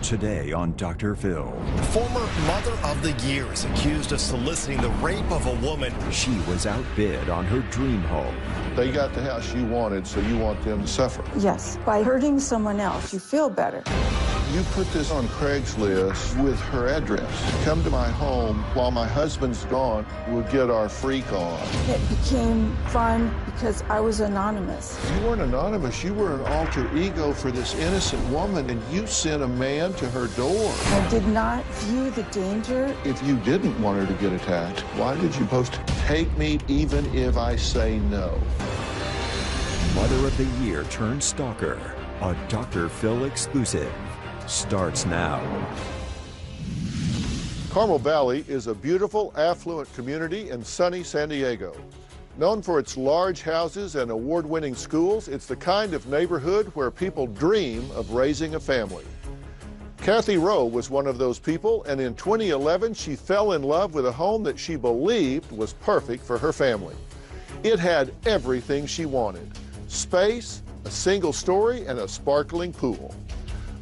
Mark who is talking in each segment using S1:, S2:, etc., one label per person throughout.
S1: today on Dr. Phil.
S2: Former Mother of the Year is accused of soliciting the rape of a woman.
S1: She was outbid on her dream home.
S3: They got the house you wanted, so you want them to suffer.
S4: Yes, by hurting someone else, you feel better.
S3: You put this on Craigslist with her address. Come to my home while my husband's gone. We'll get our freak on.
S4: It became fun because I was anonymous.
S3: You weren't anonymous. You were an alter ego for this innocent woman, and you sent a man to her door.
S4: I did not view the danger.
S3: If you didn't want her to get attacked, why did you post, "Take me even if I say no"?
S1: Mother of the Year turned stalker. A Dr. Phil exclusive starts now.
S3: Carmel Valley is a beautiful, affluent community in sunny San Diego. Known for its large houses and award-winning schools, it's the kind of neighborhood where people dream of raising a family. Kathy Rowe was one of those people, and in 2011, she fell in love with a home that she believed was perfect for her family. It had everything she wanted: space, a single story, and a sparkling pool.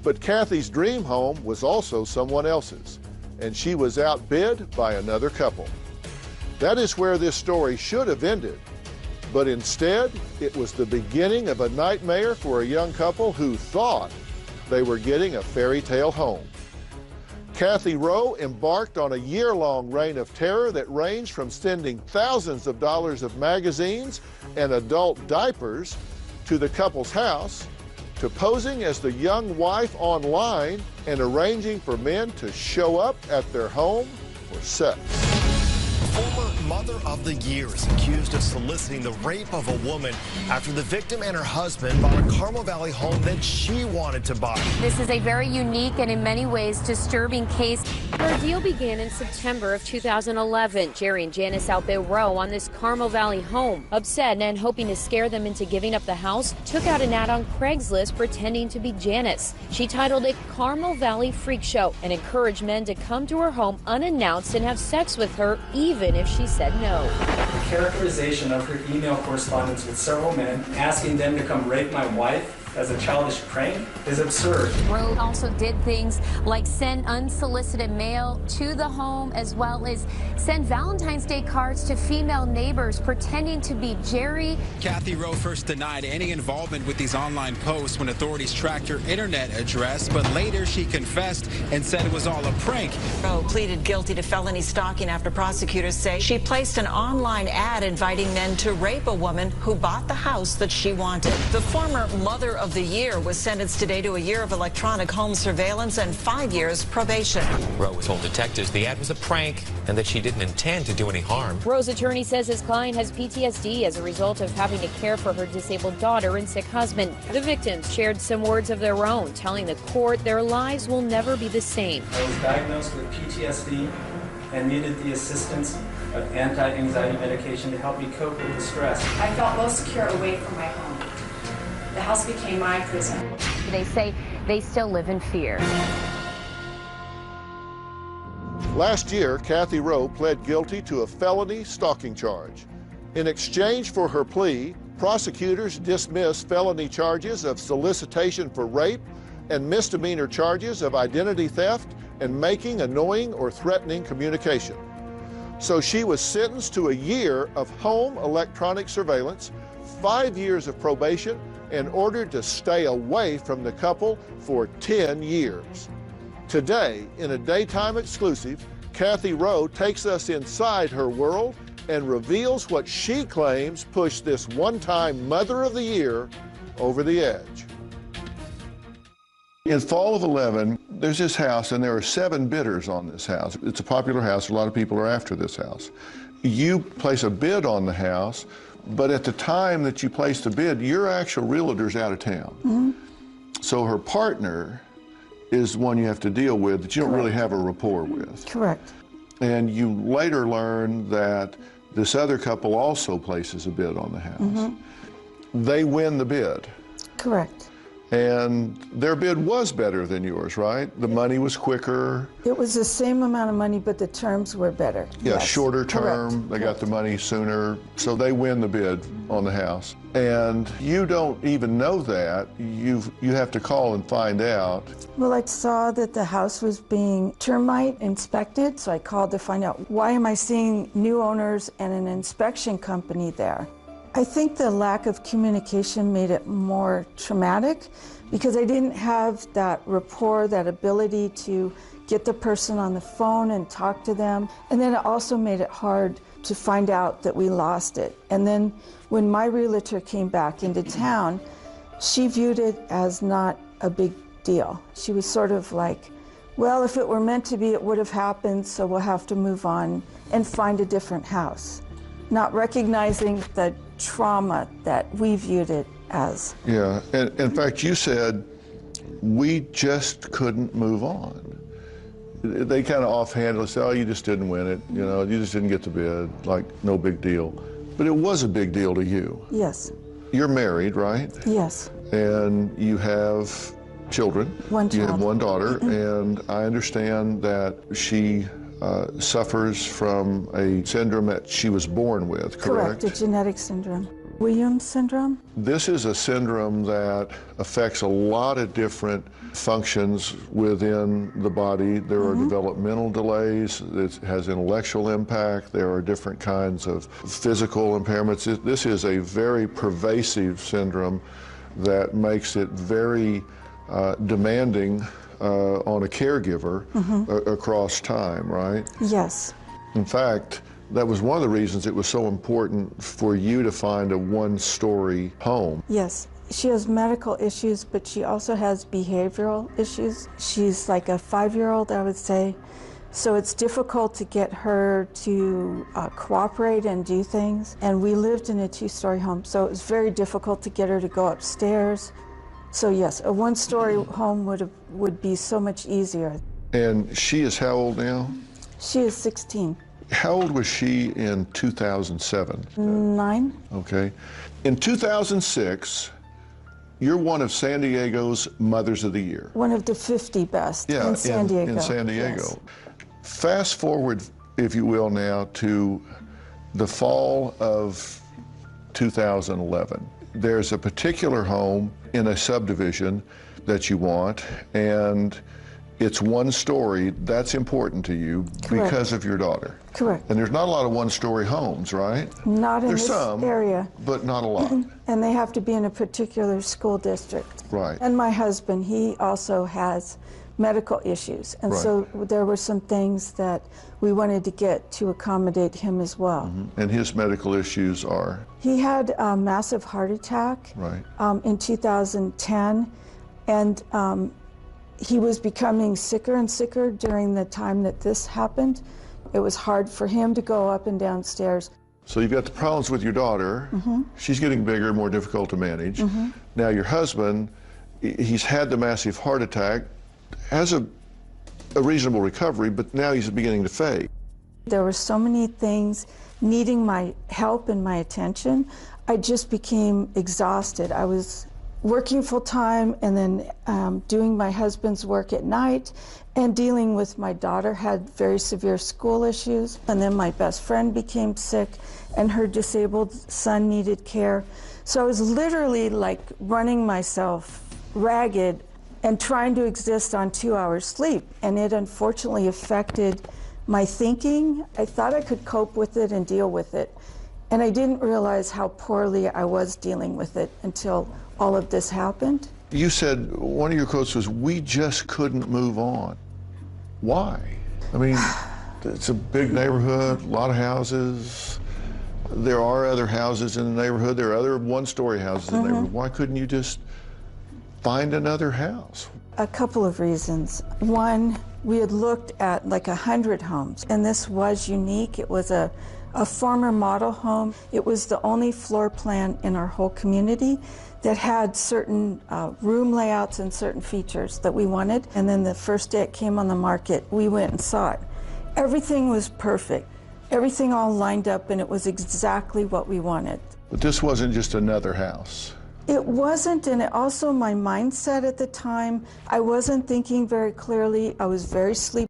S3: But Kathy's dream home was also someone else's, and she was outbid by another couple. That is where this story should have ended, but instead, it was the beginning of a nightmare for a young couple who thought they were getting a fairy tale home. Kathy Rowe embarked on a year-long reign of terror that ranged from sending thousands of dollars of magazines and adult diapers to the couple's house, to posing as the young wife online and arranging for men to show up at their home for sex.
S2: Former Mother of the Year is accused of soliciting the rape of a woman after the victim and her husband bought a Carmel Valley home that she wanted to buy.
S5: This is a very unique and in many ways disturbing case. The ordeal began in September of 2011. Jerry and Janice outbid Rowe on this Carmel Valley home. Upset and hoping to scare them into giving up the house, took out an ad on Craigslist pretending to be Janice. She titled it Carmel Valley Freak Show and encouraged men to come to her home unannounced and have sex with her, even if she said no.
S6: The characterization of her email correspondence with several men asking them to come rape my wife as a childish prank is absurd.
S5: Rowe also did things like send unsolicited mail to the home, as well as send Valentine's Day cards to female neighbors pretending to be Jerry.
S7: Kathy Rowe first denied any involvement with these online posts when authorities tracked her internet address, but later she confessed and said it was all a prank.
S8: Rowe pleaded guilty to felony stalking after prosecutors say she placed an online ad inviting men to rape a woman who bought the house that she wanted. The former Mother of the Year was sentenced today to a year of electronic home surveillance and 5 years probation.
S9: Rowe told detectives the ad was a prank and that she didn't intend to do any harm.
S5: Rowe's attorney says his client has PTSD as a result of having to care for her disabled daughter and sick husband. The victims shared some words of their own, telling the court their lives will never be the same.
S6: I was diagnosed with PTSD and needed the assistance of anti-anxiety medication to help me cope with the stress.
S10: I felt most secure away from my home. The house became my prison.
S5: They say they still live in fear.
S3: Last year, Kathy Rowe pled guilty to a felony stalking charge. In exchange for her plea, prosecutors dismissed felony charges of solicitation for rape and misdemeanor charges of identity theft and making annoying or threatening communication. So she was sentenced to a year of home electronic surveillance, 5 years of probation, and ordered to stay away from the couple for 10 years. Today, in a daytime exclusive, Kathy Rowe takes us inside her world and reveals what she claims pushed this one-time Mother of the Year over the edge. In fall of 11, there's this house, and there are 7 bidders on this house. It's a popular house. A lot of people are after this house. You place a bid on the house, but at the time that you place the bid, your actual realtor's out of town.
S4: Mm-hmm.
S3: So her partner is one you have to deal with that you don't really have a rapport with.
S4: Correct.
S3: And you later learn that this other couple also places a bid on the house.
S4: Mm-hmm.
S3: They win the bid.
S4: Correct.
S3: And their bid was better than yours, right? The money was quicker.
S4: It was the same amount of money, but the terms were better.
S3: Yeah,
S4: Yes.
S3: shorter term.
S4: Correct.
S3: They got the money sooner, so they win the bid on the house. And you don't even know that. You have to call and find out.
S4: Well, I saw that the house was being termite inspected, so I called to find out, why am I seeing new owners and an inspection company there? I think the lack of communication made it more traumatic because I didn't have that rapport, that ability to get the person on the phone and talk to them. And then it also made it hard to find out that we lost it. And then when my realtor came back into town, she viewed it as not a big deal. She was sort of like, well, if it were meant to be, it would have happened, so we'll have to move on and find a different house. Not recognizing the trauma that we viewed it as.
S3: Yeah, and in fact, you said, we just couldn't move on. They kind of offhandedly said, oh, you just didn't win it, you know, you just didn't get the bid, like, no big deal. But it was a big deal to you.
S4: Yes.
S3: You're married, right?
S4: Yes.
S3: And you have children.
S4: One child.
S3: You have one daughter, and I understand that she suffers from a syndrome that she was born with, correct?
S4: Correct, a genetic syndrome. Williams syndrome?
S3: This is a syndrome that affects a lot of different functions within the body. There are developmental delays, it has intellectual impact, there are different kinds of physical impairments. This is a very pervasive syndrome that makes it very demanding on a caregiver across time, right?
S4: Yes.
S3: In fact, that was one of the reasons it was so important for you to find a one-story home.
S4: Yes. She has medical issues, but she also has behavioral issues. She's like a 5-year-old, I would say. So it's difficult to get her to cooperate and do things. And we lived in a 2-story home, so it was very difficult to get her to go upstairs. So yes, a 1-story home would be so much easier.
S3: And she is how old now?
S4: She is 16.
S3: How old was she in 2007?
S4: 9.
S3: Okay. In 2006, you're one of San Diego's Mothers of the Year.
S4: One of the 50 best in San Diego.
S3: In San Diego.
S4: Yes.
S3: Fast forward, if you will, now to the fall of 2011. There's a particular home in a subdivision that you want, and it's 1 story. That's important to you. Correct. Because of your daughter.
S4: Correct.
S3: And there's not a lot of 1-story homes, right?
S4: Not in
S3: there's
S4: this
S3: some,
S4: area.
S3: But not a lot.
S4: And they have to be in a particular school district.
S3: Right.
S4: And my husband, he also has medical issues. And so there were some things that we wanted to get to accommodate him as well.
S3: And his medical issues are?
S4: He had a massive heart attack in 2010. And he was becoming sicker and sicker during the time that this happened. It was hard for him to go up and down stairs.
S3: So you've got the problems with your daughter. She's getting bigger, more difficult to manage. Now your husband, he's had the massive heart attack, has a reasonable recovery, but now he's beginning to fade.
S4: There were so many things needing my help and my attention. I just became exhausted. I was working full-time and then doing my husband's work at night and dealing with my daughter, had very severe school issues. And then my best friend became sick and her disabled son needed care. So I was literally like running myself ragged and trying to exist on 2 hours sleep. And it unfortunately affected my thinking. I thought I could cope with it and deal with it. And I didn't realize how poorly I was dealing with it until all of this happened.
S3: You said, one of your quotes was, we just couldn't move on. Why? I mean, it's a big neighborhood, a lot of houses. There are other houses in the neighborhood. There are other 1-story houses in the neighborhood. Why couldn't you just find another house?
S4: A couple of reasons. One, we had looked at like 100 homes, and this was unique. It was a former model home. It was the only floor plan in our whole community that had certain room layouts and certain features that we wanted. And then the first day it came on the market, we went and saw it. Everything was perfect. Everything all lined up, and it was exactly what we wanted.
S3: But this wasn't just another house.
S4: It wasn't, and it also my mindset at the time, I wasn't thinking very clearly. I was very sleepy.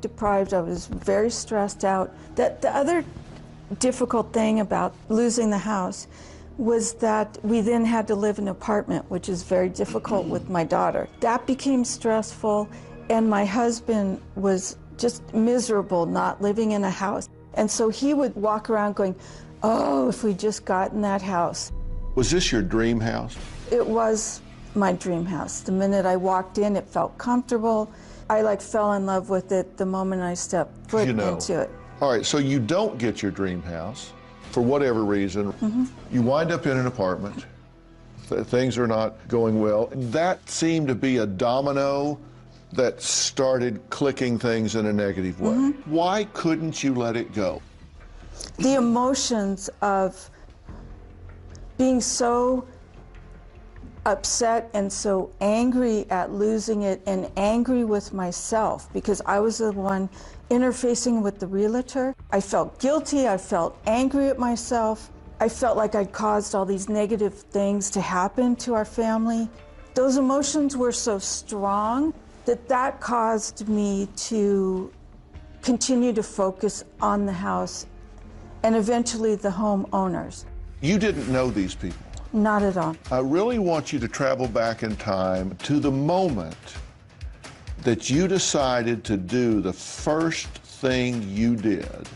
S4: Deprived. I was very stressed out. The other difficult thing about losing the house was that we then had to live in an apartment, which is very difficult with my daughter. That became stressful, and my husband was just miserable not living in a house. And so he would walk around going, oh, if we just got in that house.
S3: Was this your dream house?
S4: It was my dream house. The minute I walked in, it felt comfortable. I fell in love with it the moment I stepped foot into it.
S3: All right, so you don't get your dream house. for whatever reason. You wind up in an apartment. Things are not going well. That seemed to be a domino that started clicking things in a negative way. Why couldn't you let it go?
S4: The emotions of being so upset and so angry at losing it and angry with myself because I was the one interfacing with the realtor. I felt guilty, I felt angry at myself. I felt like I'd caused all these negative things to happen to our family. Those emotions were so strong that caused me to continue to focus on the house and eventually the homeowners.
S3: You didn't know these people?
S4: Not at all.
S3: I really want you to travel back in time to the moment that you decided to do the first thing you did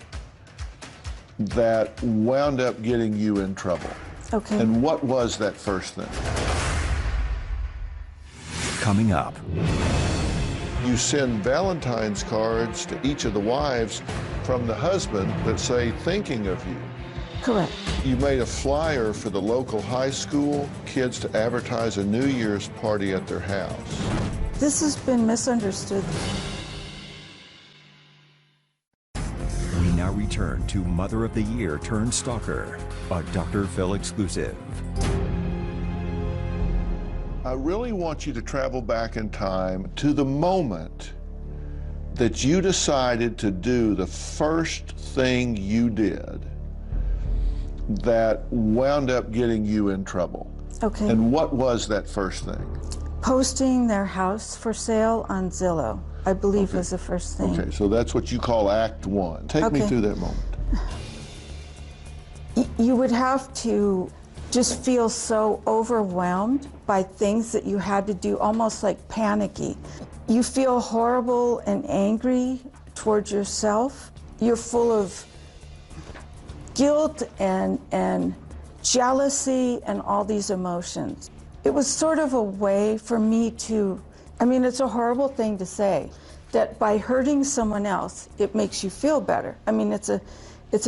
S3: that wound up getting you in trouble.
S4: Okay.
S3: And what was that first thing?
S1: Coming up.
S3: You send Valentine's cards to each of the wives from the husband that say, thinking of you.
S4: Correct.
S3: You made a flyer for the local high school kids to advertise a New Year's party at their house.
S4: This has been misunderstood.
S1: We now return to Mother of the Year turned Stalker, a Dr. Phil exclusive.
S3: I really want you to travel back in time to the moment that you decided to do the first thing you did that wound up getting you in trouble.
S4: Okay.
S3: And what was that first thing?
S4: Posting their house for sale on Zillow, I believe was the first thing.
S3: Okay, so that's what you call Act One. Take me through that moment.
S4: You would have to just feel so overwhelmed by things that you had to do, almost like panicky. You feel horrible and angry towards yourself. You're full of guilt and jealousy and all these emotions. It was sort of a way for me to, I mean, it's a horrible thing to say, that by hurting someone else, it makes you feel better. I mean, it's a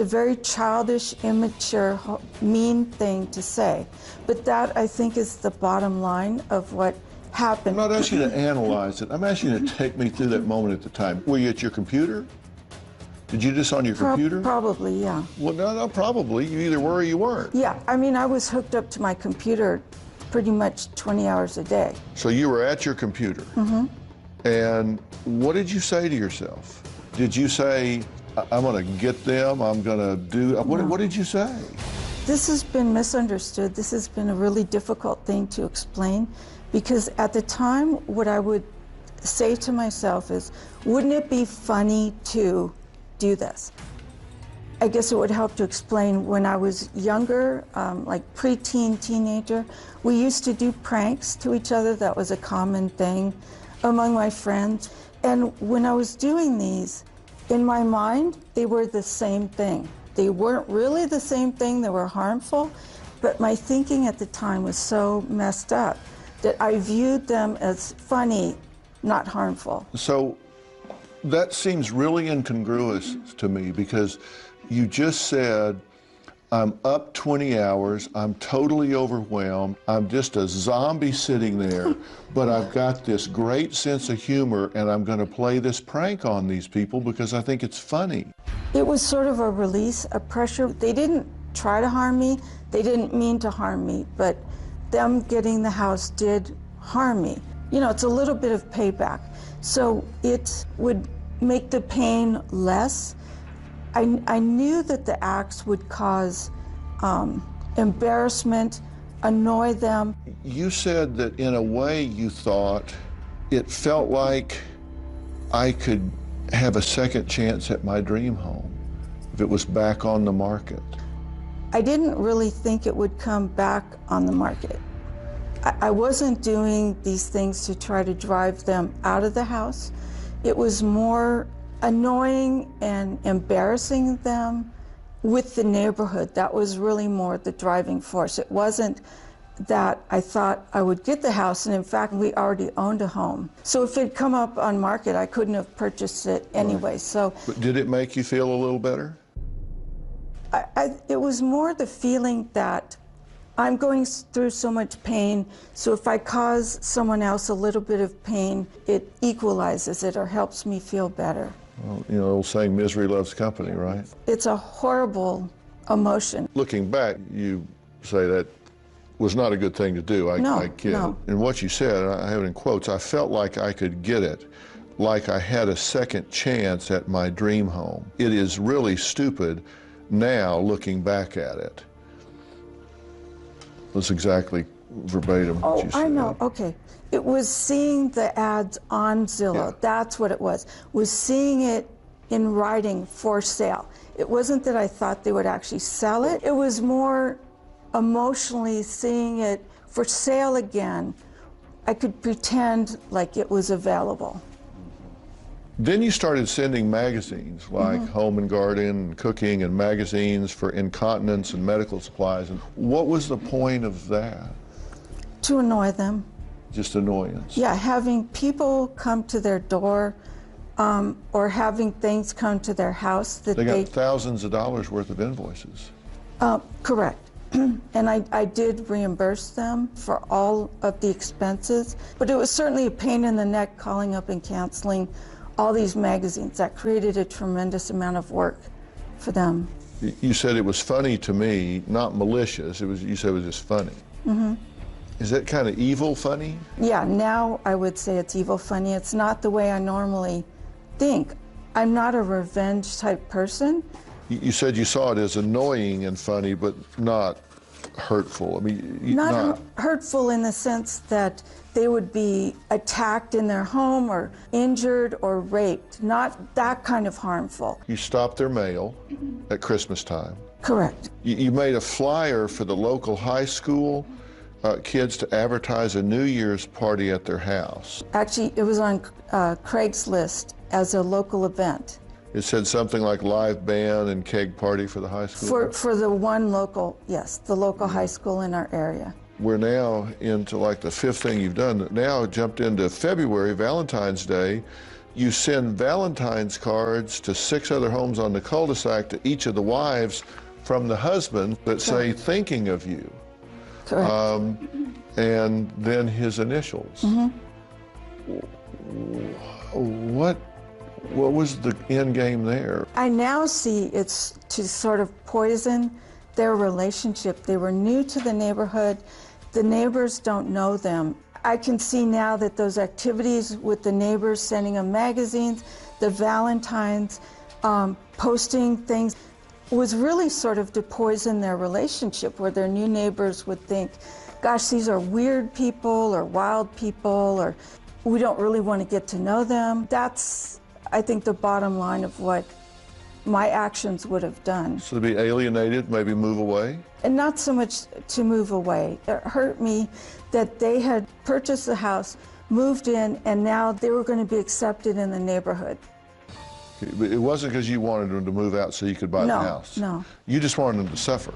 S4: very childish, immature, mean thing to say. But that, I think, is the bottom line of what happened.
S3: I'm not asking you to analyze it. I'm asking you to take me through that moment at the time. Were you at your computer? Did you just on your computer?
S4: Probably, yeah.
S3: Well, no, probably. You either were or you weren't.
S4: Yeah, I mean, I was hooked up to my computer pretty much 20 hours a day.
S3: So you were at your computer. And what did you say to yourself? Did you say, I'm going to get them, I'm going to do, what did you say?
S4: This has been misunderstood. This has been a really difficult thing to explain because at the time, what I would say to myself is, wouldn't it be funny to do this? I guess it would help to explain when I was younger, like preteen, teenager, we used to do pranks to each other. That was a common thing among my friends. And when I was doing these, in my mind, they were the same thing. They weren't really the same thing, they were harmful, but my thinking at the time was so messed up that I viewed them as funny, not harmful.
S3: So that seems really incongruous to me because you just said, I'm up 20 hours, I'm totally overwhelmed, I'm just a zombie sitting there, but I've got this great sense of humor and I'm going to play this prank on these people because I think it's funny.
S4: It was sort of a release of pressure. They didn't try to harm me, they didn't mean to harm me, but them getting the house did harm me. You know, it's a little bit of payback. So it would make the pain less. I knew that the acts would cause embarrassment, annoy them.
S3: You said that in a way you thought it felt like I could have a second chance at my dream home if it was back on the market.
S4: I didn't really think it would come back on the market. I wasn't doing these things to try to drive them out of the house. It was more annoying and embarrassing them with the neighborhood. That was really more the driving force. It wasn't that I thought I would get the house, and in fact, we already owned a home. So if it had come up on market, I couldn't have purchased it anyway. So,
S3: but did it make you feel a little better?
S4: It was more the feeling that I'm going through so much pain, so if I cause someone else a little bit of pain, it equalizes it or helps me feel better.
S3: Well, you know, old saying, misery loves company, right?
S4: It's a horrible emotion.
S3: Looking back, you say that was not a good thing to do. I kid.
S4: No.
S3: And what you said, I have it in quotes, I felt like I could get it, like I had a second chance at my dream home. It is really stupid now looking back at it. That's exactly verbatim what you said.
S4: Oh, I know, okay. It was seeing the ads on Zillow.
S3: Yeah.
S4: That's what it was seeing it in writing for sale. It wasn't that I thought they would actually sell it. It was more emotionally seeing it for sale again. I could pretend like it was available.
S3: Then you started sending magazines like Home and Garden and Cooking and magazines for incontinence and medical supplies. And what was the point of that?
S4: To annoy them.
S3: Just annoyance?
S4: Yeah, having people come to their door or having things come to their house that
S3: they got thousands of dollars worth of invoices.
S4: Correct. And I did reimburse them for all of the expenses, but it was certainly a pain in the neck calling up and canceling all these magazines. That created a tremendous amount of work for them.
S3: You said it was funny to me, not malicious. You said it was just funny. Is that kind of evil funny?
S4: Yeah, now I would say it's evil funny. It's not the way I normally think. I'm not a revenge type person. You
S3: said you saw it as annoying and funny, but not hurtful. I mean,
S4: not hurtful in the sense that they would be attacked in their home or injured or raped. Not that kind of harmful.
S3: You stopped their mail at Christmas time.
S4: Correct.
S3: You made a flyer for the local high school kids to advertise a New Year's party at their house.
S4: Actually, it was on Craigslist as a local event.
S3: It said something like live band and keg party for the high school?
S4: For the one local, yes, the local high school in our area.
S3: We're now into like the fifth thing you've done. Now jumped into February, Valentine's Day. You send Valentine's cards to 6 other homes on the cul-de-sac to each of the wives from the husband that say, thinking of you.
S4: Correct.
S3: And then his initials. What was the end game there?
S4: I now see it's to sort of poison their relationship. They were new to the neighborhood. The neighbors don't know them. I can see now that those activities with the neighbors, sending them magazines, the Valentines, posting things, was really sort of to poison their relationship, where their new neighbors would think, gosh, these are weird people or wild people, or we don't really want to get to know them. That's, I think, the bottom line of what my actions would have done.
S3: So to be alienated, maybe move away?
S4: And not so much to move away. It hurt me that they had purchased the house, moved in, and now they were going to be accepted in the neighborhood.
S3: It wasn't because you wanted them to move out so you could buy the house.
S4: No.
S3: You just wanted them to suffer.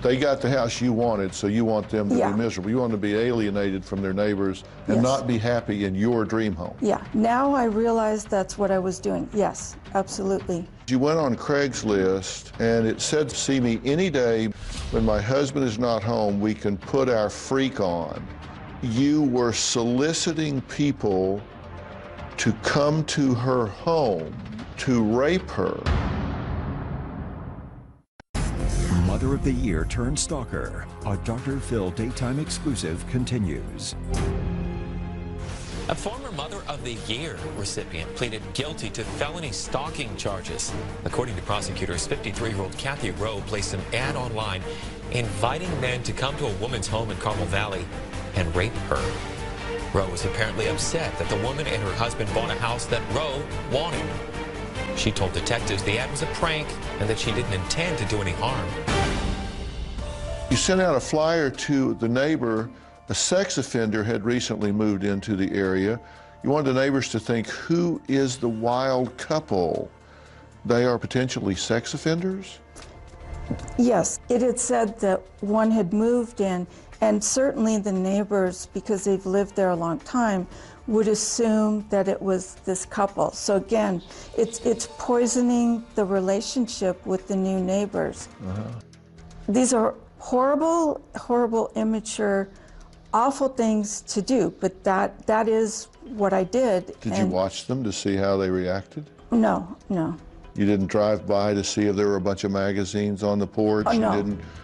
S3: They got the house you wanted, so you want them to be miserable. You want them to be alienated from their neighbors and not be happy in your dream home.
S4: Yeah, now I realize that's what I was doing. Yes, absolutely.
S3: You went on Craigslist and it said, see me any day when my husband is not home, we can put our freak on. You were soliciting people to come to her home to rape her.
S1: Mother of the Year turned stalker. A Dr. Phil daytime exclusive continues.
S9: A former Mother of the Year recipient pleaded guilty to felony stalking charges. According to prosecutors, 53-year-old Kathy Rowe placed an ad online inviting men to come to a woman's home in Carmel Valley and rape her. Rowe was apparently upset that the woman and her husband bought a house that Rowe wanted. She told detectives the ad was a prank and that she didn't intend to do any harm.
S3: You sent out a flyer to the neighbor. A sex offender had recently moved into the area. You wanted the neighbors to think, who is the wild couple? They are potentially sex offenders?
S4: Yes, it had said that one had moved in, and certainly the neighbors, because they've lived there a long time, would assume that it was this couple. So again, it's poisoning the relationship with the new neighbors. These are horrible, horrible, immature, awful things to do, but that is what I did.
S3: Did you watch them to see how they reacted?
S4: No, no.
S3: You didn't drive by to see if there were a bunch of magazines on the porch?
S4: Oh,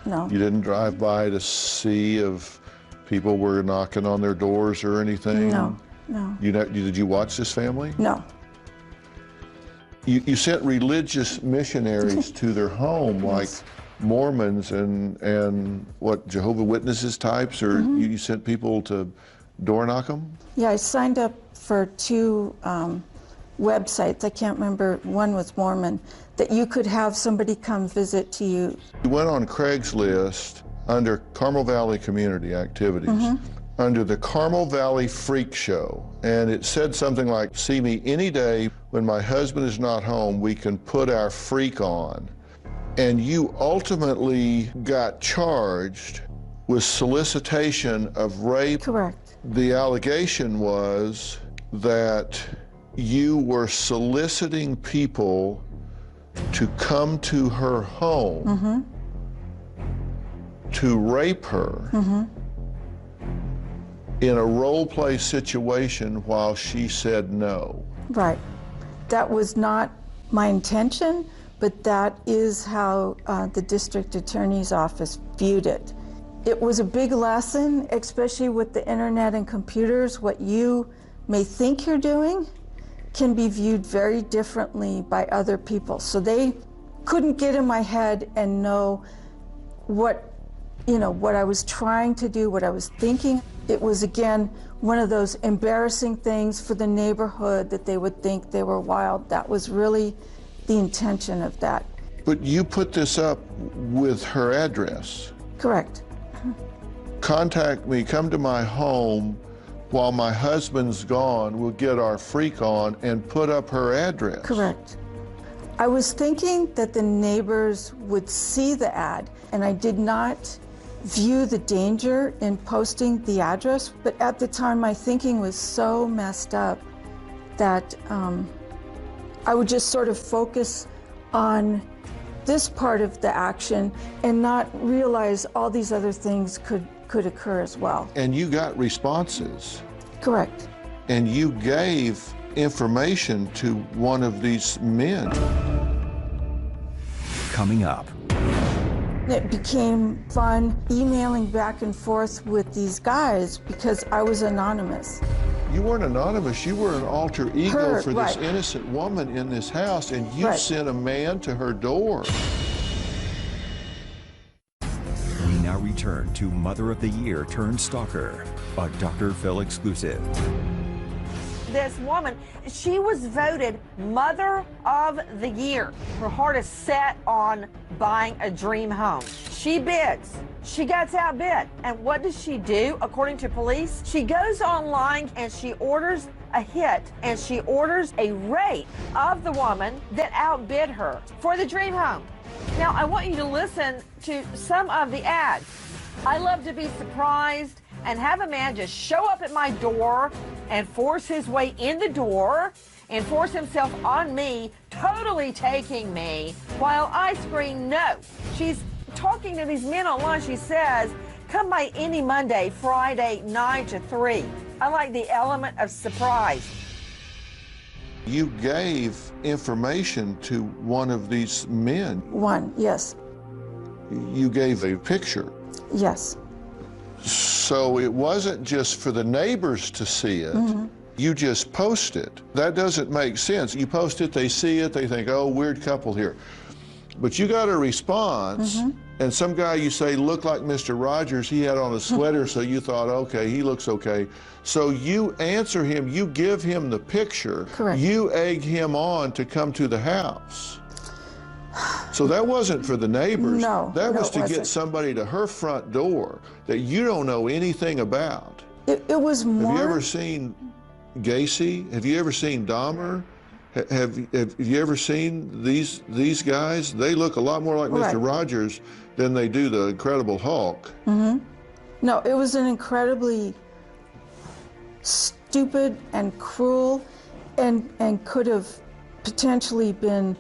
S4: no,
S3: You didn't drive by to see if people were knocking on their doors or anything?
S4: No.
S3: Did you watch this family?
S4: No.
S3: You sent religious missionaries to their home, like Mormons and what, Jehovah's Witnesses types, or you sent people to door knock them?
S4: Yeah, I signed up for 2 websites. I can't remember. One was Mormon, that you could have somebody come visit to you.
S3: You went on Craigslist under Carmel Valley Community Activities, under the Carmel Valley Freak Show, and it said something like, "See me any day when my husband is not home, we can put our freak on." And you ultimately got charged with solicitation of rape.
S4: Correct.
S3: The allegation was that you were soliciting people to come to her home to rape her in a role play situation while she said no.
S4: Right. That was not my intention, but that is how the district attorney's office viewed it. It was a big lesson, especially with the internet and computers. What you may think you're doing can be viewed very differently by other people. So they couldn't get in my head and know what I was trying to do, what I was thinking. It was, again, one of those embarrassing things for the neighborhood that they would think they were wild. That was really the intention of that.
S3: But you put this up with her address.
S4: Correct.
S3: Contact me, come to my home while my husband's gone, we'll get our freak on, and put up her address.
S4: Correct. I was thinking that the neighbors would see the ad, and I did not view the danger in posting the address, but at the time my thinking was so messed up that I would just sort of focus on this part of the action and not realize all these other things could occur as well.
S3: And you got responses.
S4: Correct.
S3: And you gave information to one of these men.
S1: Coming up.
S4: It became fun emailing back and forth with these guys because I was anonymous.
S3: You weren't anonymous, you were an alter ego for this
S4: right.
S3: innocent woman in this house, and you sent a man to her door.
S1: We now return to Mother of the Year turned Stalker, a Dr. Phil exclusive.
S11: This woman, she was voted Mother of the Year. Her heart is set on buying a dream home. She bids. She gets outbid. And what does she do, according to police? She goes online and she orders a hit, and she orders a rape of the woman that outbid her for the dream home. Now, I want you to listen to some of the ads. I love to be surprised and have a man just show up at my door and force his way in the door and force himself on me, totally taking me, while I scream no. She's talking to these men online. She says, come by any Monday, Friday, 9 to 3. I like the element of surprise.
S3: You gave information to one of these men.
S4: One, yes.
S3: You gave a picture.
S4: Yes.
S3: So it wasn't just for the neighbors to see it. You just post it. That doesn't make sense. You post it, they see it, they think, oh, weird couple here. But you got a response, and some guy you say looked like Mr. Rogers, he had on a sweater, so you thought, okay, he looks okay. So you answer him, you give him the picture.
S4: Correct.
S3: You egg him on to come to the house. So that wasn't for the neighbors.
S4: No,
S3: that was
S4: no,
S3: to get somebody to her front door that you don't know anything about.
S4: It was more...
S3: Have you ever seen Gacy? Have you ever seen Dahmer? Have you ever seen these guys? They look a lot more like
S4: Right.
S3: Mr. Rogers than they do the Incredible Hulk.
S4: Mm-hmm. No, it was an incredibly stupid and cruel and could have potentially been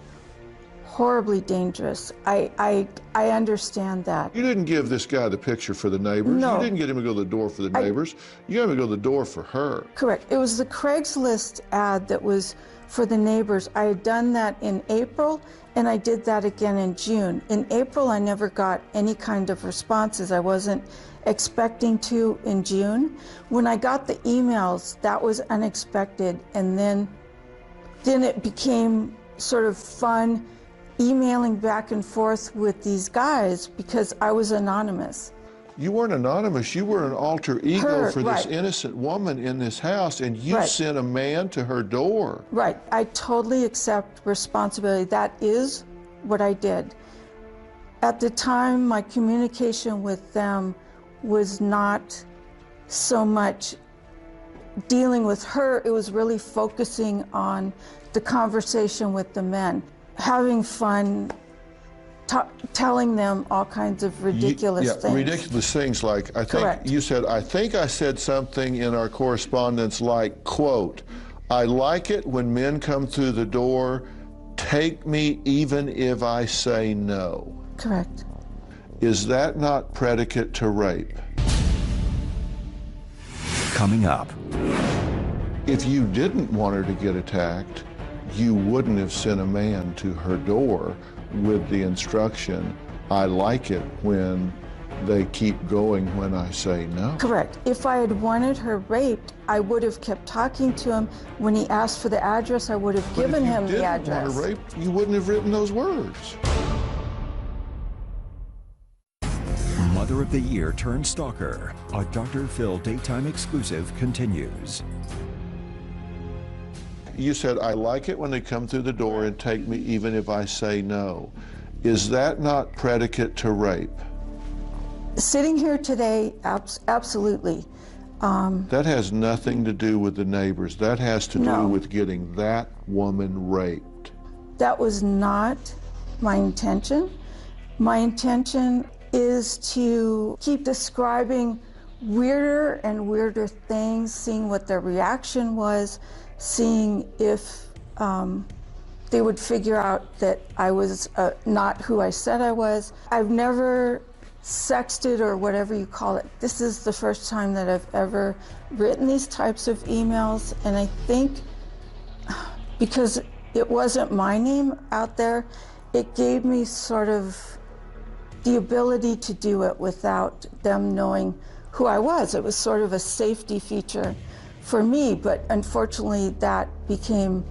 S4: horribly dangerous. I understand that.
S3: You didn't give this guy the picture for the neighbors.
S4: No.
S3: You didn't get him to go to the door for the neighbors. You got him to go to the door for her.
S4: Correct. It was the Craigslist ad that was for the neighbors. I had done that in April, and I did that again in June. In April, I never got any kind of responses. I wasn't expecting to in June. When I got the emails, that was unexpected, and then it became sort of fun emailing back and forth with these guys because I was anonymous.
S3: You weren't anonymous. You were an alter ego for this innocent woman in this house, and you sent a man to her door.
S4: Right. I totally accept responsibility. That is what I did. At the time, my communication with them was not so much dealing with her. It was really focusing on the conversation with the men, having fun, telling them all kinds of ridiculous things.
S3: Ridiculous things like, you said, I think I said something in our correspondence like, quote, I like it when men come through the door, take me even if I say no.
S4: Correct.
S3: Is that not predicate to rape?
S1: Coming up.
S3: If you didn't want her to get attacked, you wouldn't have sent a man to her door with the instruction, I like it when they keep going when I say no.
S4: Correct. If I had wanted her raped, I would have kept talking to him. When he asked for the address, I would have given him the address.
S3: If you didn't want her raped, you wouldn't have written those words.
S1: Mother of the Year turned stalker, a Dr. Phil daytime exclusive continues.
S3: You said, I like it when they come through the door and take me even if I say no. Is that not predicate to rape?
S4: Sitting here today, absolutely.
S3: That has nothing to do with the neighbors. That has to do with getting that woman raped.
S4: That was not my intention. My intention is to keep describing weirder and weirder things, seeing what their reaction was, seeing if they would figure out that I was not who I said I was. I've never sexted or whatever you call it. This is the first time that I've ever written these types of emails, and I think because it wasn't my name out there, it gave me sort of the ability to do it without them knowing who I was. It was sort of a safety feature for me, but unfortunately that became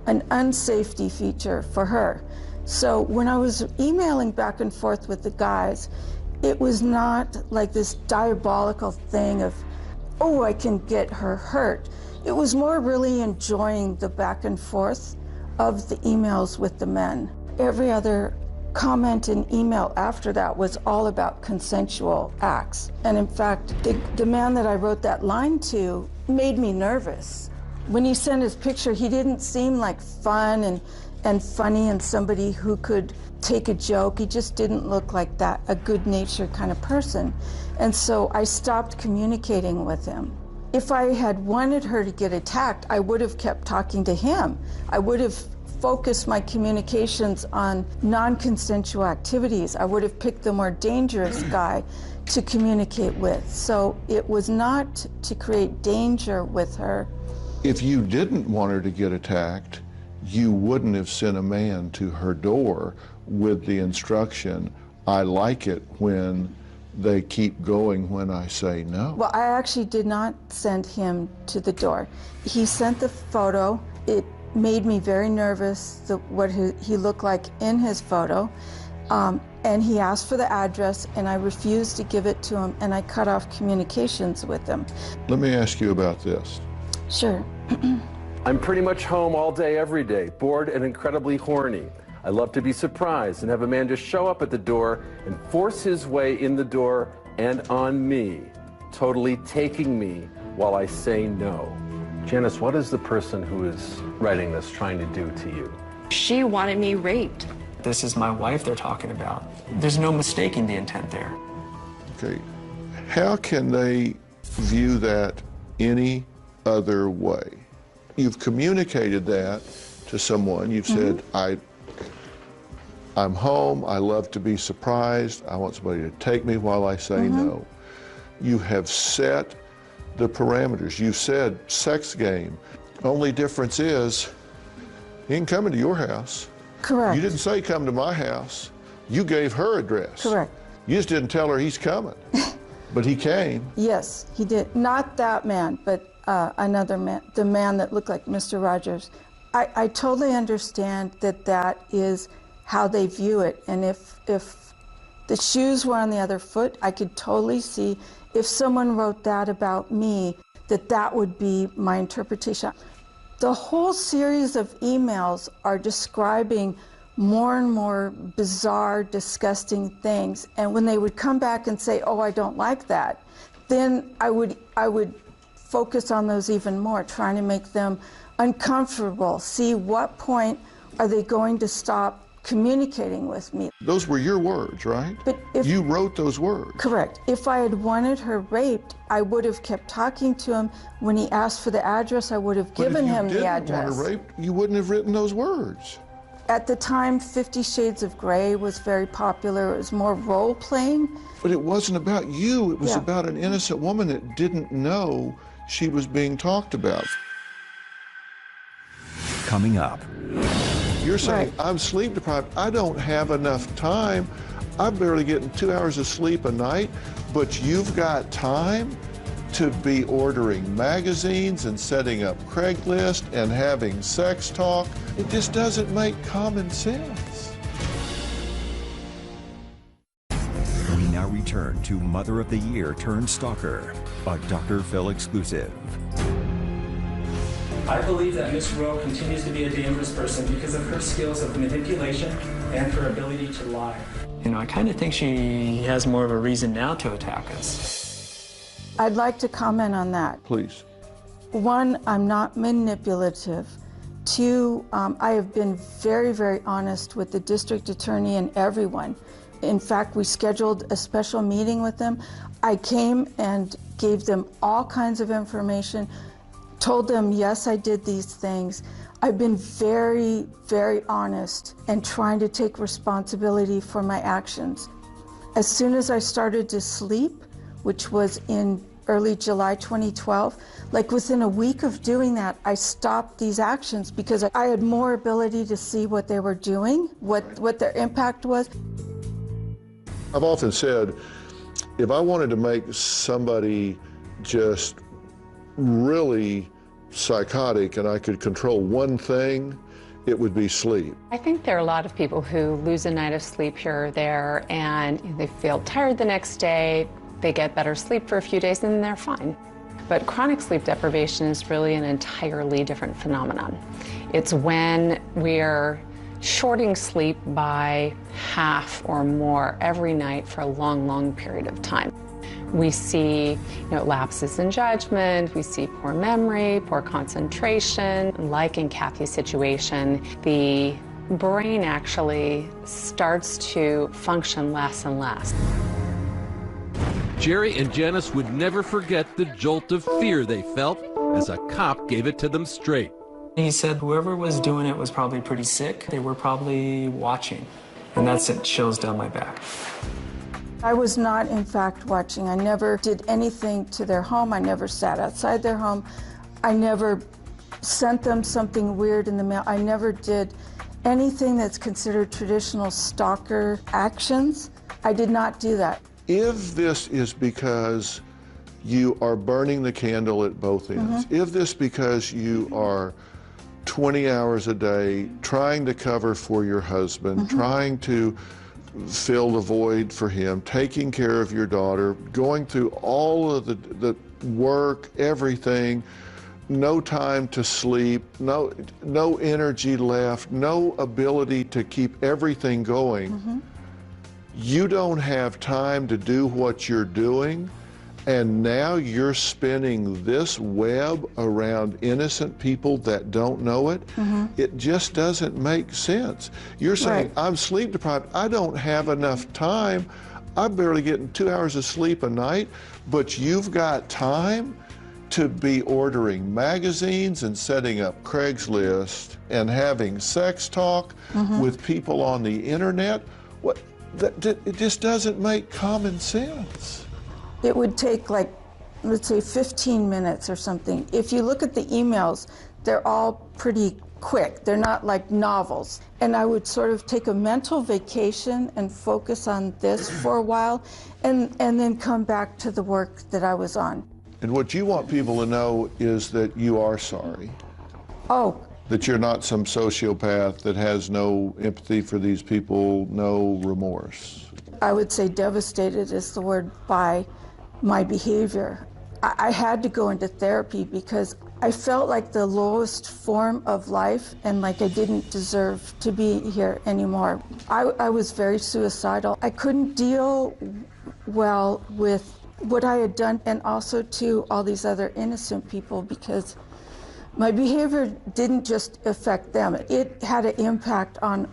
S4: an unsafety feature for her. So when I was emailing back and forth with the guys, it was not like this diabolical thing of, oh, I can get her hurt. It was more really enjoying the back and forth of the emails with the men. Every other comment and email after that was all about consensual acts. And in fact, the man that I wrote that line to made me nervous. When he sent his picture, he didn't seem like fun and funny and somebody who could take a joke. He just didn't look like that, a good-natured kind of person. And so I stopped communicating with him. If I had wanted her to get attacked, I would have kept talking to him. I would have focused my communications on non-consensual activities. I would have picked the more dangerous guy to communicate with. So it was not to create danger with her.
S3: If you didn't want her to get attacked, you wouldn't have sent a man to her door with the instruction, I like it when they keep going when I say no.
S4: Well, I actually did not send him to the door. He sent the photo. It made me very nervous, what he looked like in his photo. And he asked for the address, and I refused to give it to him, and I cut off communications with him.
S3: Let me ask you about this.
S4: Sure.
S12: I'm pretty much home all day, every day, bored and incredibly horny. I love to be surprised and have a man just show up at the door and force his way in the door and on me, totally taking me while I say no. Janice, what is the person who is writing this trying to do to you?
S10: She wanted me raped.
S6: This is my wife they're talking about. There's no mistaking the intent there.
S3: Okay, how can they view that any other way? You've communicated that to someone. You've said, I'm home, I love to be surprised, I want somebody to take me while I say no. You have set the parameters. You said sex game. Only difference is he ain't coming to your house.
S4: Correct.
S3: You didn't say come to my house. You gave her address.
S4: Correct.
S3: You just didn't tell her he's coming. But he came.
S4: Yes, he did. Not that man, but another man, the man that looked like Mr. Rogers. I totally understand that that is how they view it. And if the shoes were on the other foot, I could totally see if someone wrote that about me, that would be my interpretation. The whole series of emails are describing more and more bizarre, disgusting things. And when they would come back and say, oh, I don't like that, then I would focus on those even more, trying to make them uncomfortable. See what point are they going to stop communicating with me.
S3: Those were your words, right?
S4: But if
S3: you wrote those words.
S4: Correct. If I had wanted her raped, I would have kept talking to him. When he asked for the address, I would have given him the address.
S3: If you didn't want her raped, you wouldn't have written those words.
S4: At the time, 50 Shades of Grey was very popular. It was more role-playing.
S3: But it wasn't about you. It was about an innocent woman that didn't know she was being talked about.
S1: Coming up.
S3: You're saying, I'm sleep deprived. I don't have enough time. I'm barely getting 2 hours of sleep a night, but you've got time to be ordering magazines and setting up Craigslist and having sex talk. It just doesn't make common sense.
S1: We now return to Mother of the Year turned Stalker, a Dr. Phil exclusive.
S6: I believe that Miss Rowe continues to be a dangerous person because of her skills of manipulation and her ability to lie. You know, I kind of think she has more of a reason now to attack us.
S4: I'd like to comment on that.
S3: Please.
S4: One, I'm not manipulative. Two, I have been very, very honest with the district attorney and everyone. In fact, we scheduled a special meeting with them. I came and gave them all kinds of information, told them, yes, I did these things. I've been very, very honest and trying to take responsibility for my actions. As soon as I started to sleep, which was in early July 2012, like within a week of doing that, I stopped these actions because I had more ability to see what they were doing, what their impact was.
S3: I've often said, if I wanted to make somebody just really psychotic and I could control one thing, it would be sleep.
S13: I think there are a lot of people who lose a night of sleep here or there and they feel tired the next day, they get better sleep for a few days and then they're fine. But chronic sleep deprivation is really an entirely different phenomenon. It's when we're shorting sleep by half or more every night for a long, long period of time. We see, lapses in judgment, we see poor memory, poor concentration. Like in Kathy's situation, the brain actually starts to function less and less.
S14: Jerry and Janice would never forget the jolt of fear they felt as a cop gave it to them straight.
S6: He said whoever was doing it was probably pretty sick. They were probably watching, and that sent chills down my back.
S4: I was not, in fact, watching. I never did anything to their home. I never sat outside their home. I never sent them something weird in the mail. I never did anything that's considered traditional stalker actions. I did not do that.
S3: If this is because you are burning the candle at both ends, if this because you are 20 hours a day trying to cover for your husband, trying to fill the void for him, taking care of your daughter, going through all of the work, everything, no time to sleep, no energy left, no ability to keep everything going, you don't have time to do what you're doing, And now you're spinning this web around innocent people that don't know it. It just doesn't make sense. You're saying, I'm sleep deprived. I don't have enough time. I'm barely getting 2 hours of sleep a night, but you've got time to be ordering magazines and setting up Craigslist and having sex talk with people on the internet. What? It just doesn't make common sense.
S4: It would take, like, let's say 15 minutes or something. If you look at the emails, they're all pretty quick. They're not like novels. And I would sort of take a mental vacation and focus on this for a while and then come back to the work that I was on.
S3: And what you want people to know is that you are sorry.
S4: Oh.
S3: That you're not some sociopath that has no empathy for these people, no remorse.
S4: I would say devastated is the word by my behavior. I had to go into therapy because I felt like the lowest form of life and like I didn't deserve to be here anymore. I was very suicidal. I couldn't deal well with what I had done and also to all these other innocent people because my behavior didn't just affect them. It had an impact on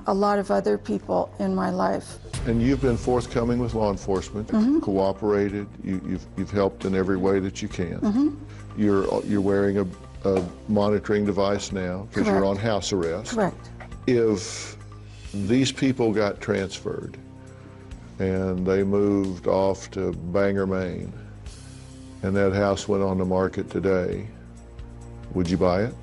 S4: a lot of other people in my life.
S3: And you've been forthcoming with law enforcement, cooperated, you've helped in every way that you can. You're wearing a monitoring device now because you're on house arrest.
S4: Correct.
S3: If these people got transferred and they moved off to Bangor, Maine, and that house went on the market today, would you buy it?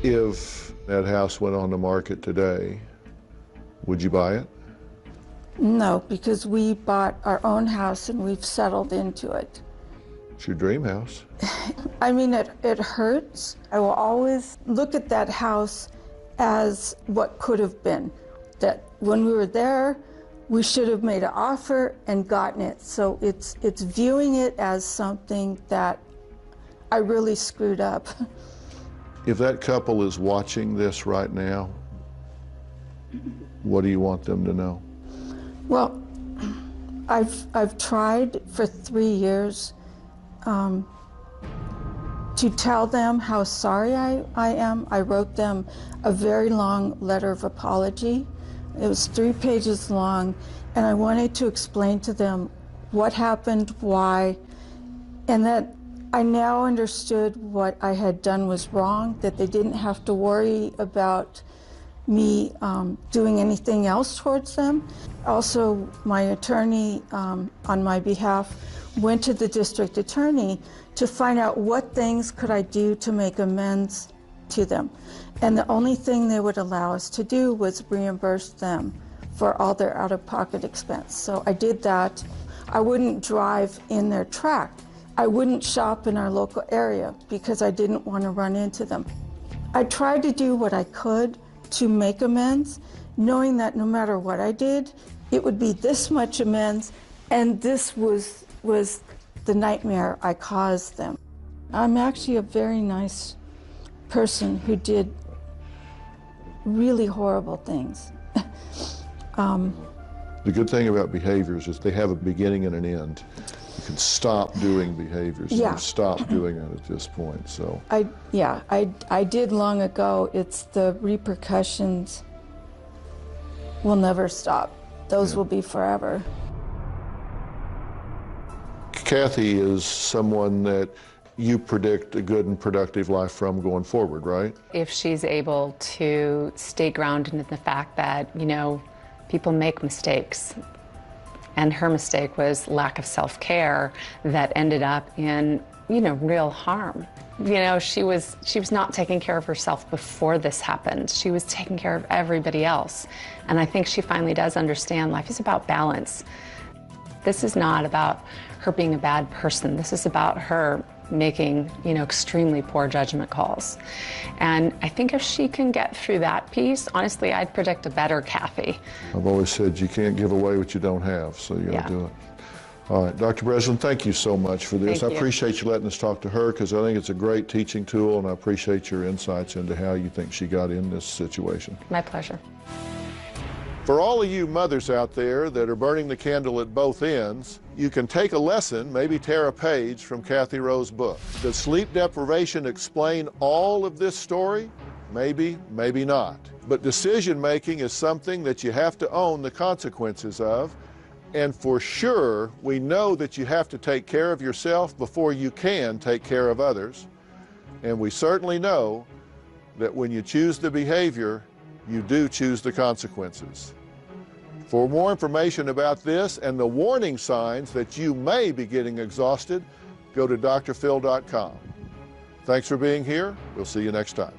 S3: If that house went on the market today, would you buy it?
S4: No, because we bought our own house and we've settled into it.
S3: It's your dream house.
S4: I mean, it hurts. I will always look at that house as what could have been. That when we were there, we should have made an offer and gotten it. So it's viewing it as something that I really screwed up.
S3: If that couple is watching this right now, what do you want them to know?
S4: Well, I've tried for 3 years to tell them how sorry I am. I wrote them a very long letter of apology. It was 3 pages long, and I wanted to explain to them what happened, why, and that I now understood what I had done was wrong, that they didn't have to worry about me doing anything else towards them. Also, my attorney on my behalf went to the district attorney to find out what things could I do to make amends to them. And the only thing they would allow us to do was reimburse them for all their out-of-pocket expense. So I did that. I wouldn't drive in their track. I wouldn't shop in our local area because I didn't want to run into them. I tried to do what I could to make amends, knowing that no matter what I did, it would be this much amends, and this was the nightmare I caused them. I'm actually a very nice person who did really horrible things.
S3: The good thing about behaviors is they have a beginning and an end. You can stop doing behaviors.
S4: Yeah.
S3: You've stopped doing it at this point. So
S4: I did long ago. It's the repercussions will never stop. Those will be forever.
S3: Kathy is someone that you predict a good and productive life from going forward, right?
S13: If she's able to stay grounded in the fact that, you know, people make mistakes, and her mistake was lack of self-care that ended up in, you know, real harm. You know, she was not taking care of herself before this happened. She was taking care of everybody else. And I think she finally does understand life is about balance. This is not about her being a bad person. This is about her making, you know, extremely poor judgment calls. And I think if she can get through that piece, honestly, I'd predict a better Kathy.
S3: I've always said you can't give away what you don't have, so you gotta do it. All right, Dr. Breslin, thank you so much for this.
S13: Thank
S3: I
S13: you.
S3: appreciate you letting us talk to her because I think it's a great teaching tool, and I appreciate your insights into how you think she got in this situation.
S13: My pleasure.
S3: For all of you mothers out there that are burning the candle at both ends, you can take a lesson, maybe tear a page from Kathy Rowe's book. Does sleep deprivation explain all of this story? Maybe, maybe not. But decision making is something that you have to own the consequences of. And for sure, we know that you have to take care of yourself before you can take care of others. And we certainly know that when you choose the behavior, you do choose the consequences. For more information about this and the warning signs that you may be getting exhausted, go to drphil.com. Thanks for being here. We'll see you next time.